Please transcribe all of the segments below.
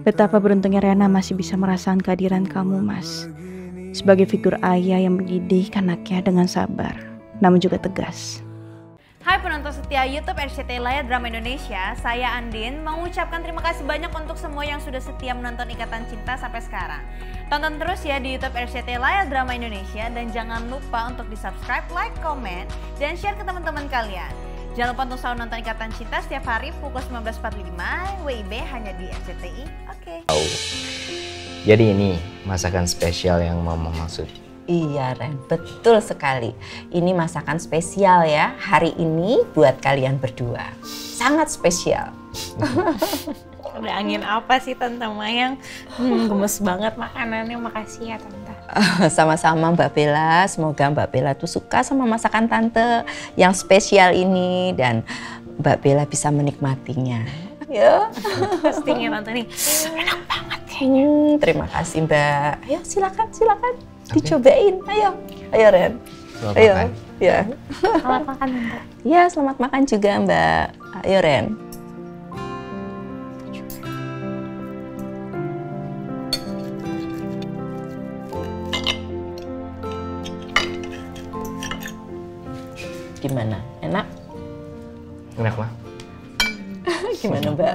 Betapa beruntungnya Rena masih bisa merasakan kehadiran kamu, Mas. Sebagai figur ayah yang mendidik anaknya dengan sabar, namun juga tegas. Hai penonton setia YouTube RCTI Layar Drama Indonesia, saya Andin mengucapkan terima kasih banyak untuk semua yang sudah setia menonton Ikatan Cinta sampai sekarang. Tonton terus ya di YouTube RCTI Layar Drama Indonesia dan jangan lupa untuk di-subscribe, like, komen, dan share ke teman-teman kalian. Jangan lupa untuk selalu nonton Ikatan Cinta setiap hari pukul 19.45 WIB hanya di RCTI. Oke. Jadi ini masakan spesial yang Mama maksud. Iya Ren, betul sekali. Ini masakan spesial ya, hari ini buat kalian berdua. Sangat spesial. Ada angin apa sih Tante Mayang? Gemes banget makanannya, makasih ya Tante. Sama-sama Mbak Bella, semoga Mbak Bella tuh suka sama masakan Tante yang spesial ini dan Mbak Bella bisa menikmatinya. Ya. Pastinya Tante nih, enak banget kayaknya. Terima kasih Mbak. Ayo silakan. Dicobain, ayo Ren. Selamat ayo, makan. Ya. Selamat makan Tante. Ya, selamat makan juga Mbak. Ayo Ren. Gimana? Enak? Enak mah? Gimana Mbak?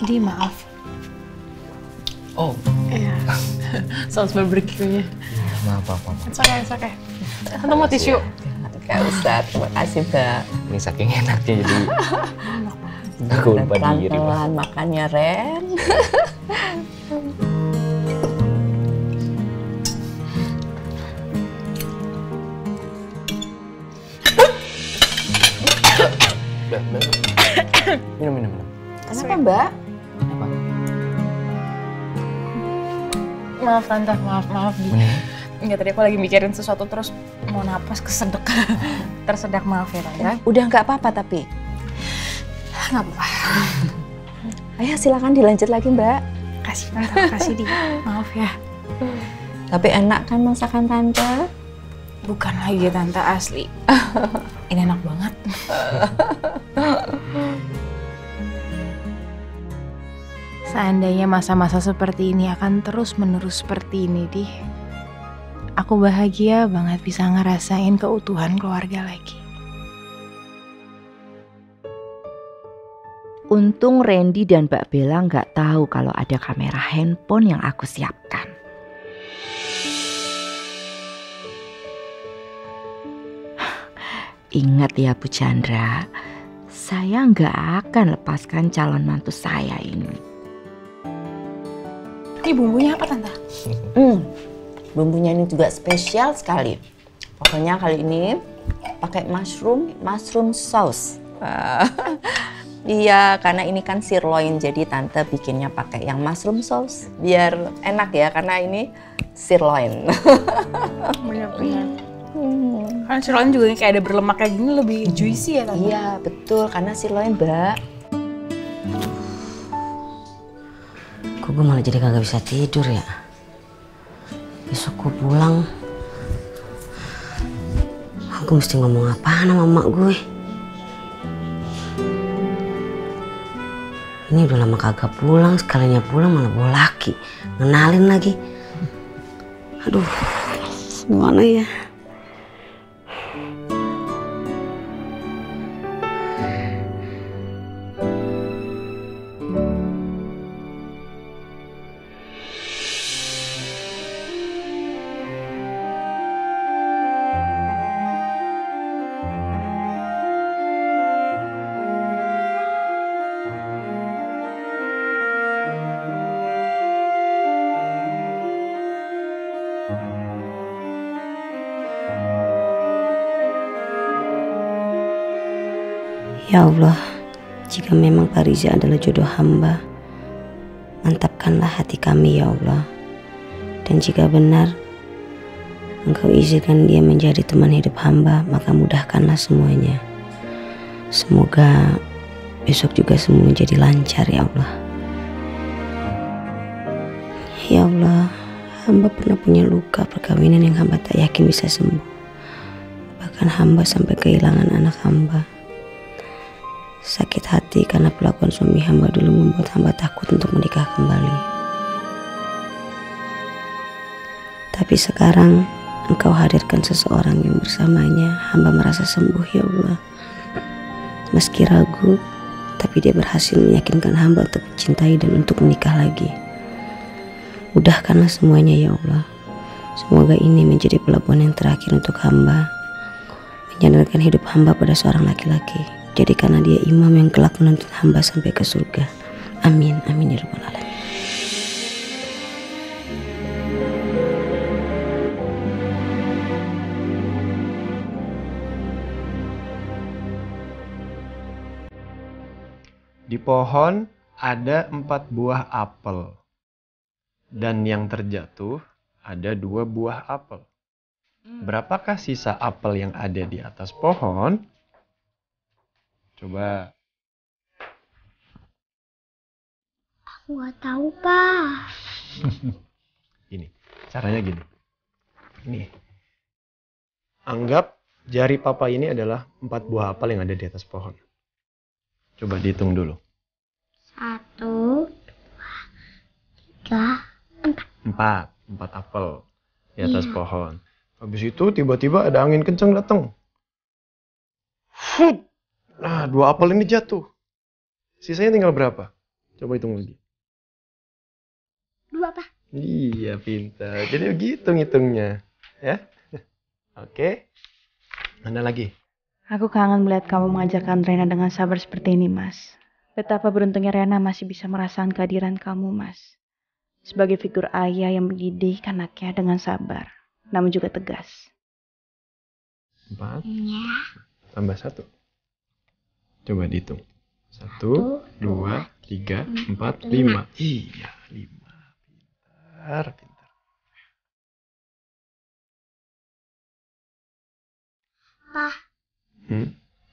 Di maaf. Oh. Iya. Saus barbeque-nya. Maaf. It's okay. Tante mau tisu? Gak usah, terima kasih Mbak. Ini saking enaknya jadi aku lupa diri. Pelan-pelan makannya Ren. Minum. Kenapa Mbak? Apa? Maaf Tante, maaf. Mending. Enggak, tadi aku lagi mikirin sesuatu terus mau napas kesedek. Tersedak, maaf ya Tante. Udah nggak apa-apa tapi. Nggak apa-apa. Ayo silakan dilanjut lagi Mbak. Kasih Tante, kasih Di. Maaf ya. Tapi enak kan masakan Tante? Bukan lagi Tante, asli. Ini enak banget. Seandainya masa-masa seperti ini akan terus-menerus seperti ini, Di. Aku bahagia banget bisa ngerasain keutuhan keluarga lagi. Untung Randy dan Mbak Bella nggak tahu kalau ada kamera handphone yang aku siapkan. Ingat ya Bu Chandra, saya nggak akan lepaskan calon mantu saya ini. Ini bumbunya apa Tante? Bumbunya ini juga spesial sekali. Pokoknya kali ini pakai mushroom sauce. Iya, karena ini kan sirloin, jadi Tante bikinnya pakai yang mushroom sauce. Biar enak ya, karena ini sirloin. Bener-bener. Kan sirloin juga kayak ada berlemak kayak gini lebih juicy ya Tante? Iya, betul. Karena sirloin, Mbak. Kok gue malah jadi kagak bisa tidur ya? Besok gue pulang, aku mesti ngomong apaan sama emak gue? Ini udah lama kagak pulang, sekalinya pulang malah bawa laki, ngenalin lagi. Aduh, gimana ya? Ya Allah, jika memang Pak Riza adalah jodoh hamba, mantapkanlah hati kami ya Allah. Dan jika benar Engkau izinkan dia menjadi teman hidup hamba, maka mudahkanlah semuanya. Semoga besok juga semua jadi lancar ya Allah. Ya Allah, Hamba pernah punya luka perkawinan yang hamba tak yakin bisa sembuh. Bahkan hamba sampai kehilangan anak hamba. Sakit hati karena perlakuan suami hamba dulu membuat hamba takut untuk menikah kembali. Tapi sekarang Engkau hadirkan seseorang yang bersamanya hamba merasa sembuh, ya Allah. Meski ragu, tapi dia berhasil meyakinkan hamba untuk mencintai dan untuk menikah lagi. Mudahkanlah semuanya, ya Allah. Semoga ini menjadi pelabuhan yang terakhir untuk hamba, menyandarkan hidup hamba pada seorang laki-laki. Jadikanlah dia imam yang kelak menuntun hamba sampai ke surga. Amin, amin ya rabbal alamin. Di pohon ada 4 buah apel. Dan yang terjatuh ada 2 buah apel. Berapakah sisa apel yang ada di atas pohon? Coba. Aku nggak tahu, Pak. Gini, caranya gini. Nih. Anggap jari papa ini adalah 4 buah apel yang ada di atas pohon. Coba dihitung dulu. 1, 2, 3, 4. 4 apel di atas pohon. Habis itu tiba-tiba ada angin kencang datang. Fut! Nah, 2 apel ini jatuh. Sisanya tinggal berapa? Coba hitung lagi. 2, Pak. Iya, pintar. Jadi begitu ngitungnya. Ya? Oke. Mana lagi? Aku kangen melihat kamu mengajarkan Rena dengan sabar seperti ini, Mas. Betapa beruntungnya Rena masih bisa merasakan kehadiran kamu, Mas. Sebagai figur ayah yang mendidik anaknya dengan sabar, namun juga tegas. 4. Ya. Tambah 1. Coba dihitung. 1, 2, 3, 4, 5. Iya, 5. Pintar, pintar. Pak,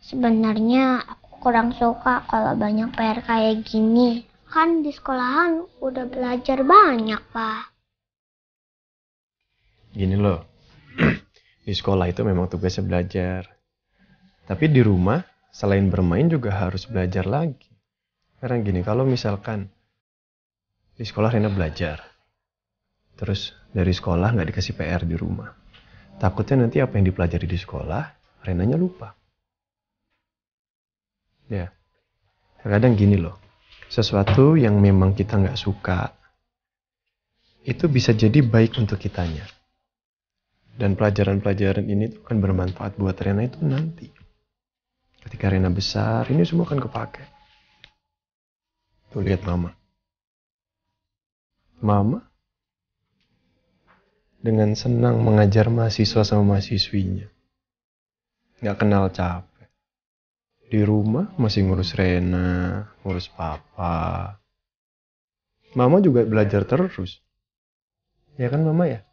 Sebenarnya aku kurang suka kalau banyak PR kayak gini. Kan di sekolahan udah belajar banyak, Pak. Gini loh, di sekolah itu memang tugasnya belajar. Tapi di rumah, selain bermain juga harus belajar lagi. Karena gini, kalau misalkan di sekolah Rena belajar, terus dari sekolah nggak dikasih PR di rumah, takutnya nanti apa yang dipelajari di sekolah, Renanya lupa. Ya, terkadang gini loh, sesuatu yang memang kita nggak suka, itu bisa jadi baik untuk kitanya. Dan pelajaran-pelajaran ini tuh akan bermanfaat buat Rena itu nanti. Ketika Rena besar, ini semua akan kepake. Tuh lihat Mama. Mama dengan senang mengajar mahasiswa sama mahasiswinya. Nggak kenal capek. Di rumah masih ngurus Rena, ngurus Papa. Mama juga belajar terus. Ya kan Mama ya?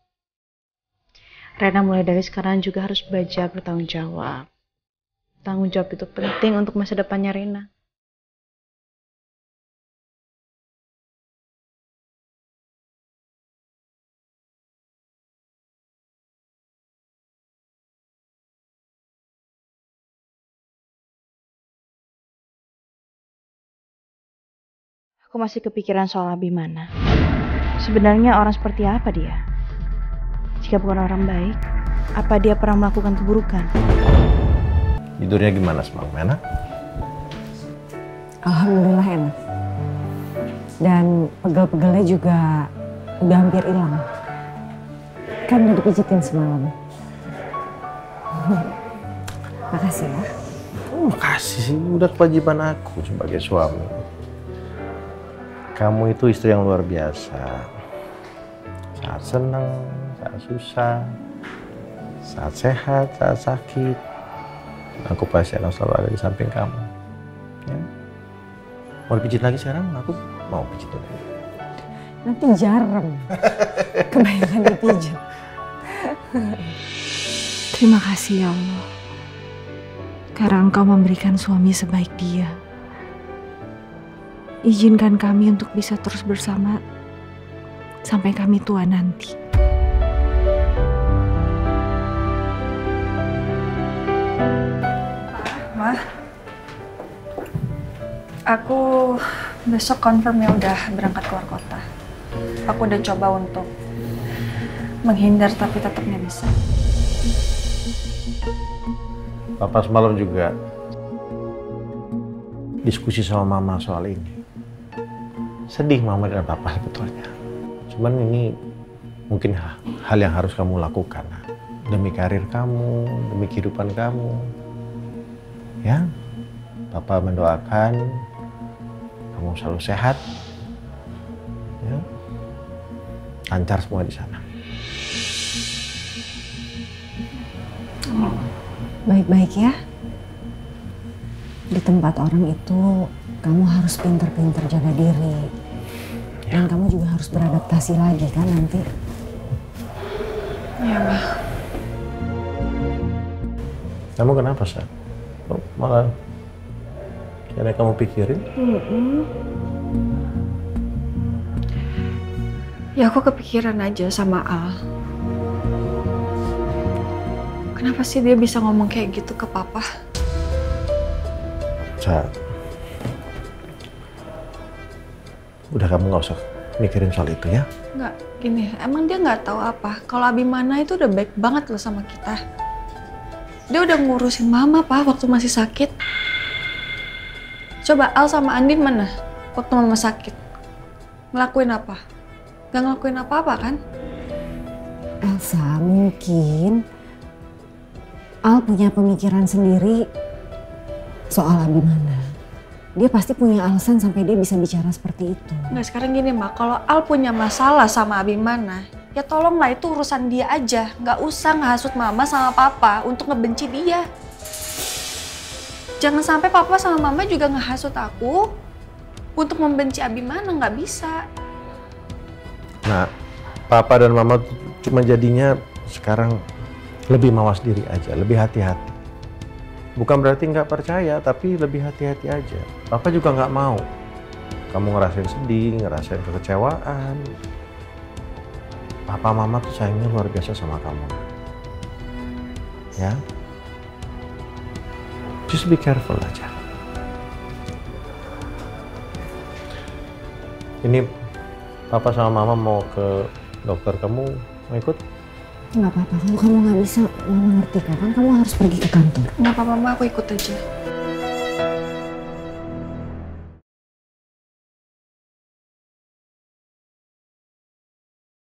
Rena mulai dari sekarang juga harus belajar bertanggung jawab. Tanggung jawab itu penting untuk masa depannya Rena. Aku masih kepikiran soal Abimana. Sebenarnya orang seperti apa dia? Jika bukan orang baik, apa dia pernah melakukan keburukan? Tidurnya gimana semalam, enak? Alhamdulillah enak. Dan pegel-pegelnya juga udah hampir hilang. Kan udah dipijitin semalam. Makasih ya. Makasih sih, udah kewajiban aku sebagai suami. Kamu itu istri yang luar biasa. Saat senang, saat susah, saat sehat, saat sakit, aku pasti akan selalu ada di samping kamu. Ya? Mau dipijit lagi sekarang? Aku mau pijit lagi. Nanti jarang. Kebanyakan dipijit. Terima kasih ya Allah. Karena Engkau memberikan suami sebaik dia. Izinkan kami untuk bisa terus bersama sampai kami tua nanti. Aku besok confirm ya udah berangkat keluar kota. Aku udah coba untuk menghindar tapi tetap nggak bisa. Papa semalam juga diskusi sama Mama soal ini. Sedih Mama dan Papa sebetulnya. Cuman ini mungkin hal yang harus kamu lakukan. Demi karir kamu, demi kehidupan kamu. Ya, Papa mendoakan kamu selalu sehat. Ya, lancar semua di sana. Baik-baik ya. Di tempat orang itu kamu harus pinter-pinter jaga diri. Dan kamu juga harus beradaptasi lagi kan nanti. Iya, Ma. Kamu kenapa, Sa? Kok malah kira kamu pikirin? Ya aku kepikiran aja sama Al. Kenapa sih dia bisa ngomong kayak gitu ke Papa? Sa, udah kamu nggak usah mikirin soal itu ya. Nggak, gini, emang dia nggak tahu apa kalau Abimana itu udah baik banget loh sama kita. Dia udah ngurusin Mama, Pak, waktu masih sakit. Coba Al sama Andin mana waktu Mama sakit? Ngelakuin apa? Nggak ngelakuin apa-apa kan? Elsa, mungkin Al punya pemikiran sendiri soal Abimana. Dia pasti punya alasan sampai dia bisa bicara seperti itu. Nggak, sekarang gini, Ma, kalau Al punya masalah sama Abimana, ya tolonglah itu urusan dia aja. Nggak usah ngehasut Mama sama Papa untuk ngebenci dia. Jangan sampai Papa sama Mama juga ngehasut aku untuk membenci Abimana, nggak bisa. Nah, Papa dan Mama cuma jadinya sekarang lebih mawas diri aja, lebih hati-hati. Bukan berarti nggak percaya, tapi lebih hati-hati aja. Papa juga nggak mau kamu ngerasain sedih, ngerasain kekecewaan. Papa Mama tuh sayangnya luar biasa sama kamu. Ya, just be careful aja. Ini Papa sama Mama mau ke dokter, kamu mau ikut? Nggak apa-apa, kalau kamu nggak bisa, Mama ngerti kok. Kan kamu harus pergi ke kantor. Nggak apa-apa, Ma, aku ikut aja.